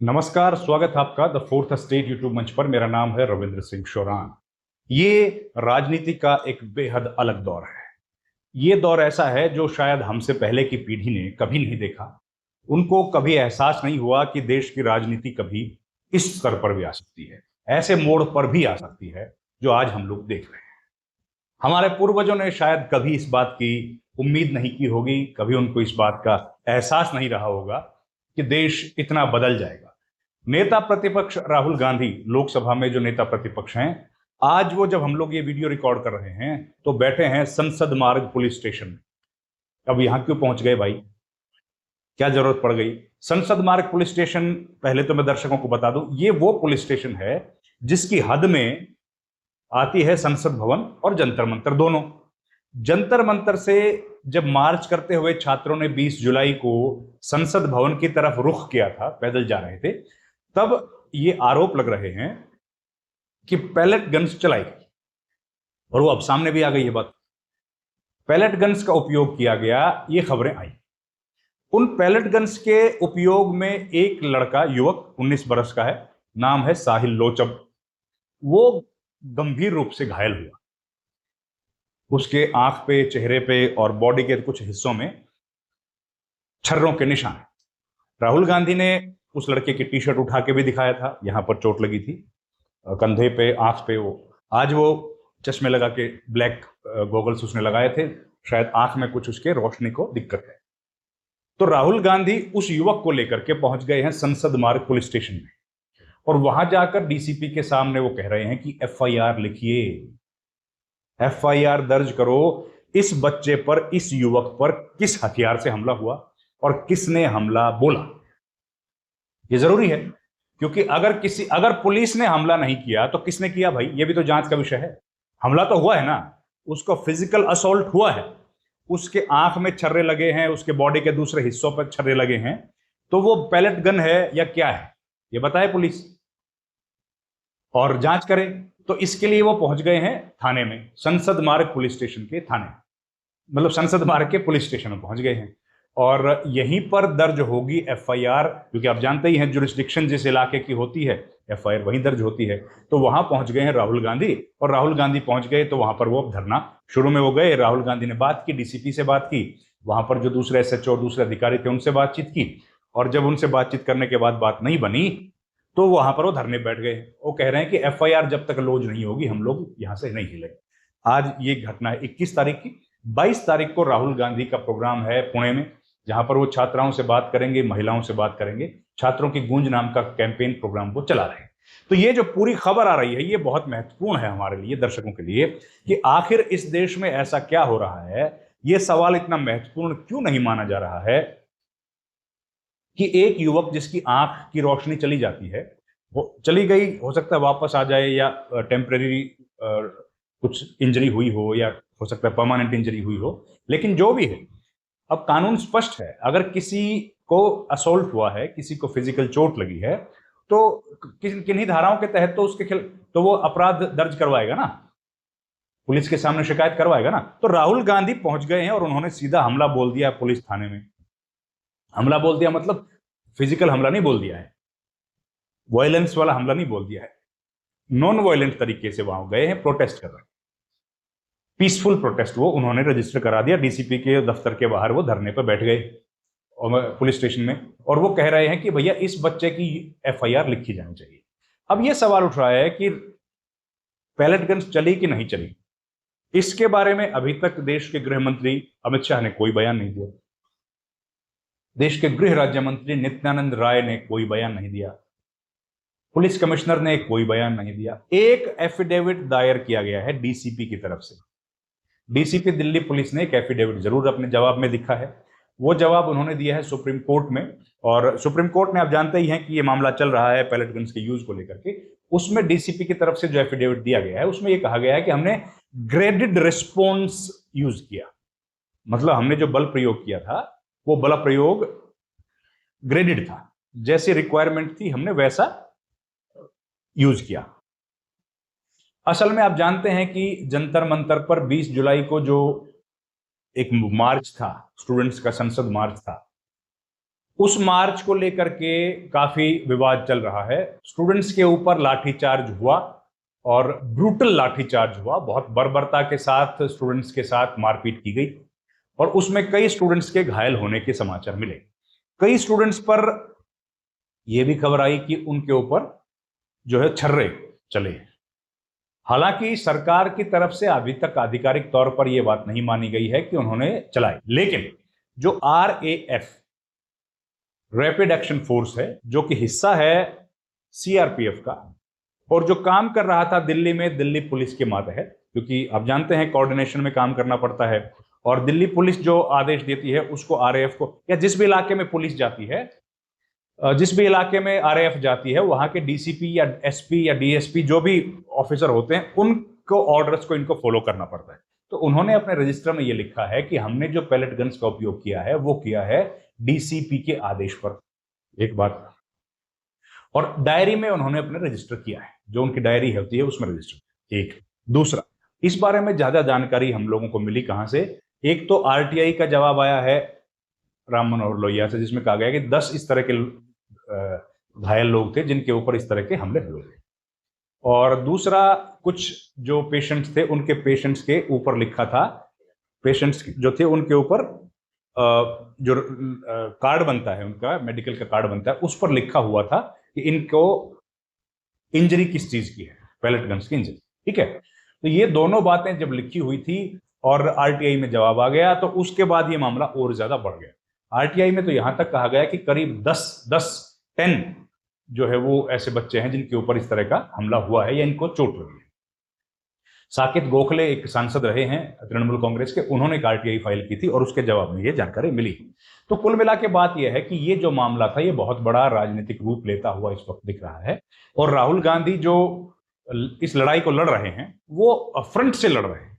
नमस्कार, स्वागत है आपका द फोर्थ स्टेट यूट्यूब मंच पर। मेरा नाम है रविंद्र सिंह शोरान। ये राजनीति का एक बेहद अलग दौर है। ये दौर ऐसा है जो शायद हमसे पहले की पीढ़ी ने कभी नहीं देखा। उनको कभी एहसास नहीं हुआ कि देश की राजनीति कभी इस स्तर पर भी आ सकती है, ऐसे मोड़ पर भी आ सकती है जो आज हम लोग देख रहे हैं। हमारे पूर्वजों ने शायद कभी इस बात की उम्मीद नहीं की होगी, कभी उनको इस बात का एहसास नहीं रहा होगा कि देश इतना बदल जाएगा। नेता प्रतिपक्ष राहुल गांधी, लोकसभा में जो नेता प्रतिपक्ष हैं, आज वो जब हम लोग ये वीडियो रिकॉर्ड कर रहे हैं तो बैठे हैं संसद मार्ग पुलिस स्टेशन में। अब यहां क्यों पहुंच गए भाई? क्या जरूरत पड़ गई? संसद मार्ग पुलिस स्टेशन, पहले तो मैं दर्शकों को बता दूं, ये वो पुलिस स्टेशन है जिसकी हद में आती है संसद भवन और जंतर मंतर दोनों। जंतर मंतर से जब मार्च करते हुए छात्रों ने 20 जुलाई को संसद भवन की तरफ रुख किया था, पैदल जा रहे थे, तब ये आरोप लग रहे हैं कि पैलेट गन्स चलाई गई। और वो अब सामने भी आ गई है बात। पैलेट गन्स का उपयोग किया गया, ये खबरें आई। उन पैलेट गन्स के उपयोग में एक लड़का, युवक 19 बरस का है, नाम है साहिल लोचब, वो गंभीर रूप से घायल हुआ। उसके आंख पे, चेहरे पे और बॉडी के कुछ हिस्सों में छर्रों के निशान हैं। राहुल गांधी ने उस लड़के की टी शर्ट उठा के भी दिखाया था, यहां पर चोट लगी थी कंधे पे, आंख पे। आज वो चश्मे लगा के, ब्लैक गॉगल्स उसने लगाए थे, शायद आंख में कुछ उसके रोशनी को दिक्कत है। तो राहुल गांधी उस युवक को लेकर के पहुंच गए हैं संसद मार्ग पुलिस स्टेशन में, और वहां जाकर डीसीपी के सामने वो कह रहे हैं कि एफआईआर लिखिए, एफआईआर दर्ज करो। इस बच्चे पर, इस युवक पर किस हथियार से हमला हुआ और किसने हमला बोला, ये जरूरी है। क्योंकि अगर पुलिस ने हमला नहीं किया तो किसने किया भाई? ये भी तो जांच का विषय है। हमला तो हुआ है ना, उसको फिजिकल असॉल्ट हुआ है, उसके आंख में छर्रे लगे हैं, उसके बॉडी के दूसरे हिस्सों पर छर्रे लगे हैं, तो वो पैलेट गन है या क्या है, ये बताए पुलिस और जांच करे। तो इसके लिए वो पहुंच गए हैं थाने में, संसद मार्ग पुलिस स्टेशन के थाने, मतलब संसद मार्ग के पुलिस स्टेशन में पहुंच गए हैं, और यहीं पर दर्ज होगी एफआईआर। क्योंकि आप जानते ही हैं, जुरिस्डिक्शन जिस इलाके की होती है, एफआईआर वहीं दर्ज होती है। तो वहां पहुंच गए हैं राहुल गांधी, और राहुल गांधी पहुंच गए तो वहां पर वो धरना शुरू में वो गए। राहुल गांधी ने बात की, डीसीपी से बात की, वहां पर जो दूसरे एसएचओ, दूसरे अधिकारी थे, उनसे बातचीत की, और जब उनसे बातचीत करने के बाद बात नहीं बनी तो वहां पर वो धरने बैठ गए। वो कह रहे हैं कि एफआईआर जब तक लॉन्च नहीं होगी हम लोग यहां से नहीं हिलेंगे। आज ये घटना है 21 तारीख की। 22 तारीख को राहुल गांधी का प्रोग्राम है पुणे में, जहां पर वो छात्राओं से बात करेंगे, महिलाओं से बात करेंगे। छात्रों की गूंज नाम का कैंपेन प्रोग्राम वो चला रहे हैं। तो ये जो पूरी खबर आ रही है, ये बहुत महत्वपूर्ण है हमारे लिए, दर्शकों के लिए, कि आखिर इस देश में ऐसा क्या हो रहा है। ये सवाल इतना महत्वपूर्ण क्यों नहीं माना जा रहा है कि एक युवक जिसकी आंख की रोशनी चली जाती है, वो चली गई, हो सकता है वापस आ जाए, या टेम्परेरी कुछ इंजरी हुई हो, या हो सकता है परमानेंट इंजरी हुई हो, लेकिन जो भी है, अब कानून स्पष्ट है। अगर किसी को असोल्ट हुआ है, किसी को फिजिकल चोट लगी है, तो किन्हीं धाराओं के तहत तो उसके खिलाफ तो वो अपराध दर्ज करवाएगा ना, पुलिस के सामने शिकायत करवाएगा ना। तो राहुल गांधी पहुंच गए हैं और उन्होंने सीधा हमला बोल दिया पुलिस थाने में। हमला बोल दिया मतलब फिजिकल हमला नहीं बोल दिया है, वायलेंस वाला हमला नहीं बोल दिया है, नॉन वायलेंट तरीके से वहां गए हैं, प्रोटेस्ट कर रहे हैं, पीसफुल प्रोटेस्ट वो उन्होंने रजिस्टर करा दिया। डीसीपी के दफ्तर के बाहर वो धरने पर बैठ गए और पुलिस स्टेशन में, और वो कह रहे हैं कि भैया इस बच्चे की एफआईआर लिखी जानी चाहिए। अब ये सवाल उठ रहा है कि पैलेट गन्स चली कि नहीं चली, इसके बारे में अभी तक देश के गृह मंत्री अमित शाह ने कोई बयान नहीं दिया, देश के गृह राज्य मंत्री नित्यानंद राय ने कोई बयान नहीं दिया, पुलिस कमिश्नर ने कोई बयान नहीं दिया। एक एफिडेविट दायर किया गया है डीसीपी की तरफ से। डीसीपी दिल्ली पुलिस ने एक एफिडेविट जरूर अपने जवाब में दिखा है। वो जवाब उन्होंने दिया है सुप्रीम कोर्ट में, और सुप्रीम कोर्ट ने, आप जानते ही हैं कि ये मामला चल रहा है पैलेट गन्स के यूज को लेकर के। उसमें डीसीपी की तरफ से जो एफिडेविट दिया गया है, उसमें यह कहा गया है कि हमने ग्रेडेड रिस्पॉन्स यूज किया, मतलब हमने जो बल प्रयोग किया था वो बल प्रयोग ग्रेडेड था, जैसी रिक्वायरमेंट थी हमने वैसा यूज किया। असल में आप जानते हैं कि जंतर मंतर पर 20 जुलाई को जो एक मार्च था, स्टूडेंट्स का संसद मार्च था, उस मार्च को लेकर के काफी विवाद चल रहा है। स्टूडेंट्स के ऊपर लाठीचार्ज हुआ और ब्रूटल लाठीचार्ज हुआ, बहुत बर्बरता के साथ स्टूडेंट्स के साथ मारपीट की गई और उसमें कई स्टूडेंट्स के घायल होने के समाचार मिले। कई स्टूडेंट्स पर यह भी खबर आई कि उनके ऊपर जो है छर्रे चले। हालांकि सरकार की तरफ से अभी तक आधिकारिक तौर पर यह बात नहीं मानी गई है कि उन्होंने चलाई, लेकिन जो RAF रैपिड एक्शन फोर्स है, जो कि हिस्सा है CRPF का और जो काम कर रहा था दिल्ली में, दिल्ली पुलिस के मातहत, क्योंकि आप जानते हैं कोऑर्डिनेशन में काम करना पड़ता है और दिल्ली पुलिस जो आदेश देती है उसको RAF को, या जिस भी इलाके में पुलिस जाती है, जिस भी इलाके में RAF जाती है, वहां के DCP या SP या DSP जो भी ऑफिसर होते हैं, उनको ऑर्डर्स को इनको फॉलो करना पड़ता है। तो उन्होंने अपने रजिस्टर में यह लिखा है कि हमने जो पैलेट गन्स का उपयोग किया है वो किया है DCP के आदेश पर, एक बात। और डायरी में उन्होंने अपने रजिस्टर किया है, जो उनकी डायरी होती है उसमें रजिस्टर। एक दूसरा, इस बारे में ज्यादा जानकारी हम लोगों को मिली कहां से? एक तो RTI का जवाब आया है राम मनोहर लोहिया से, जिसमें कहा गया कि 10 इस तरह के घायल लोग थे जिनके ऊपर इस तरह के हमले हुए थे। और दूसरा, कुछ जो पेशेंट्स थे उनके पेशेंट्स के ऊपर लिखा था, पेशेंट्स जो थे उनके ऊपर जो कार्ड बनता है, उनका मेडिकल का कार्ड बनता है, उस पर लिखा हुआ था कि इनको इंजरी किस चीज की है, पैलेट गन्स की इंजरी। ठीक है, तो ये दोनों बातें जब लिखी हुई थी और RTI में जवाब आ गया, तो उसके बाद ये मामला और ज्यादा बढ़ गया। RTI में तो यहां तक कहा गया कि करीब 10 जो है वो ऐसे बच्चे हैं जिनके ऊपर इस तरह का हमला हुआ है या इनको चोट लगी है। साकेत गोखले एक सांसद रहे हैं तृणमूल कांग्रेस के, उन्होंने एक RTI फाइल की थी और उसके जवाब में ये जानकारी मिली। तो कुल मिला के बात यह है कि ये जो मामला था ये बहुत बड़ा राजनीतिक रूप लेता हुआ इस वक्त दिख रहा है और राहुल गांधी जो इस लड़ाई को लड़ रहे हैं वो फ्रंट से लड़ रहे हैं,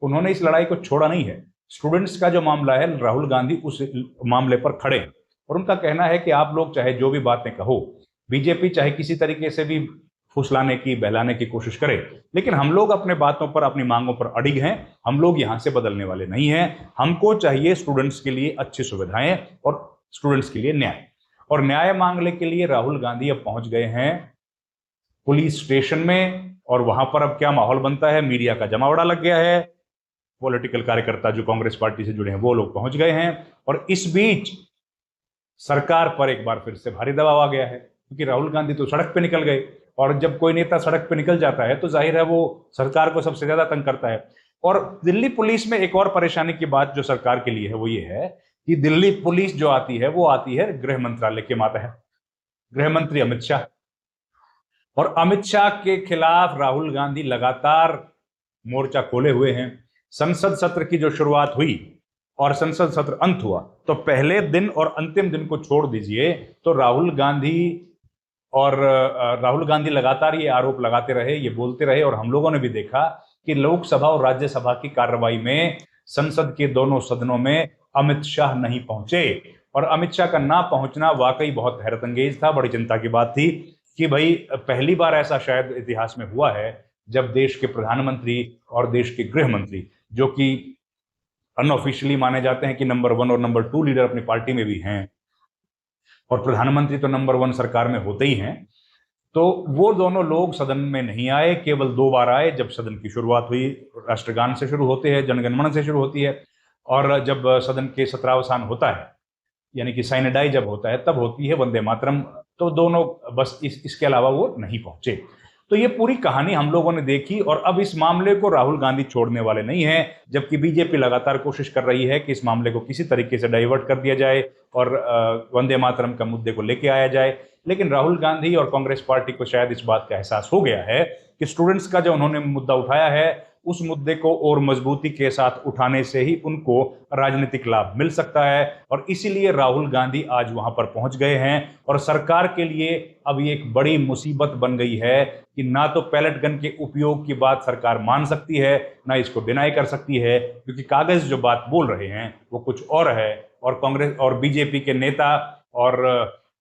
उन्होंने इस लड़ाई को छोड़ा नहीं है। स्टूडेंट्स का जो मामला है, राहुल गांधी उस मामले पर खड़े हैं और उनका कहना है कि आप लोग चाहे जो भी बातें कहो, बीजेपी चाहे किसी तरीके से भी फुसलाने की, बहलाने की कोशिश करे, लेकिन हम लोग अपने बातों पर, अपनी मांगों पर अडिग हैं। हम लोग यहां से बदलने वाले नहीं हैं। हमको चाहिए स्टूडेंट्स के लिए अच्छी सुविधाएं और स्टूडेंट्स के लिए न्याय। और न्याय मांगने के लिए राहुल गांधी अब पहुंच गए हैं पुलिस स्टेशन में और वहां पर अब क्या माहौल बनता है, मीडिया का जमावड़ा लग गया है, पॉलिटिकल कार्यकर्ता जो कांग्रेस पार्टी से जुड़े हैं वो लोग पहुंच गए हैं और इस बीच सरकार पर एक बार फिर से भारी दबाव आ गया है, क्योंकि राहुल गांधी तो सड़क पे निकल गए और जब कोई नेता सड़क पे निकल जाता है तो जाहिर है वो सरकार को सबसे ज्यादा तंग करता है। और दिल्ली पुलिस में एक और परेशानी की बात जो सरकार के लिए है वो ये है कि दिल्ली पुलिस जो आती है वो आती है गृह मंत्रालय के मातहत, गृह मंत्री अमित शाह। और अमित शाह के खिलाफ राहुल गांधी लगातार मोर्चा खोले हुए हैं। संसद सत्र की जो शुरुआत हुई और संसद सत्र अंत हुआ, तो पहले दिन और अंतिम दिन को छोड़ दीजिए तो राहुल गांधी लगातार ये आरोप लगाते रहे, ये बोलते रहे और हम लोगों ने भी देखा कि लोकसभा और राज्यसभा की कार्रवाई में संसद के दोनों सदनों में अमित शाह नहीं पहुंचे। और अमित शाह का ना पहुंचना वाकई बहुत हैरतअंगेज था, बड़ी चिंता की बात थी कि भाई पहली बार ऐसा शायद इतिहास में हुआ है जब देश के प्रधानमंत्री और देश के गृह मंत्री, जो कि अनऑफिशियली माने जाते हैं कि नंबर 1 और नंबर 2 लीडर अपनी पार्टी में भी हैं और प्रधानमंत्री तो नंबर 1 सरकार में होते ही हैं, तो वो दोनों लोग सदन में नहीं आए। केवल 2 बार आए, जब सदन की शुरुआत हुई, राष्ट्रगान से शुरू होते हैं, जनगणमन से शुरू होती है, और जब सदन के सत्रावसान होता है यानी कि साइनेडाई जब होता है तब होती है वंदे मातरम। तो दोनों बस इसके अलावा वो नहीं पहुंचे। तो ये पूरी कहानी हम लोगों ने देखी और अब इस मामले को राहुल गांधी छोड़ने वाले नहीं हैं, जबकि बीजेपी लगातार कोशिश कर रही है कि इस मामले को किसी तरीके से डाइवर्ट कर दिया जाए और वंदे मातरम का मुद्दे को लेके आया जाए। लेकिन राहुल गांधी और कांग्रेस पार्टी को शायद इस बात का एहसास हो गया है कि स्टूडेंट्स का जो उन्होंने मुद्दा उठाया है उस मुद्दे को और मजबूती के साथ उठाने से ही उनको राजनीतिक लाभ मिल सकता है, और इसीलिए राहुल गांधी आज वहां पर पहुंच गए हैं। और सरकार के लिए अब ये एक बड़ी मुसीबत बन गई है कि ना तो पैलेट गन के उपयोग की बात सरकार मान सकती है, ना इसको डिनाई कर सकती है, क्योंकि कागज जो बात बोल रहे हैं वो कुछ और है और कांग्रेस और बीजेपी के नेता और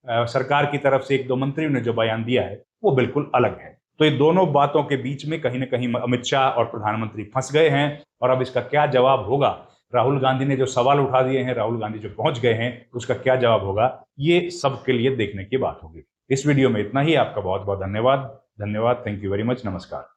सरकार की तरफ से 1-2 मंत्रियों ने जो बयान दिया है वो बिल्कुल अलग है। तो ये दोनों बातों के बीच में कहीं ना कहीं अमित शाह और प्रधानमंत्री फंस गए हैं और अब इसका क्या जवाब होगा राहुल गांधी ने जो सवाल उठा दिए हैं, राहुल गांधी जो पहुंच गए हैं, उसका क्या जवाब होगा, ये सबके लिए देखने की बात होगी। इस वीडियो में इतना ही। आपका बहुत बहुत धन्यवाद। धन्यवाद। Thank you very much. नमस्कार।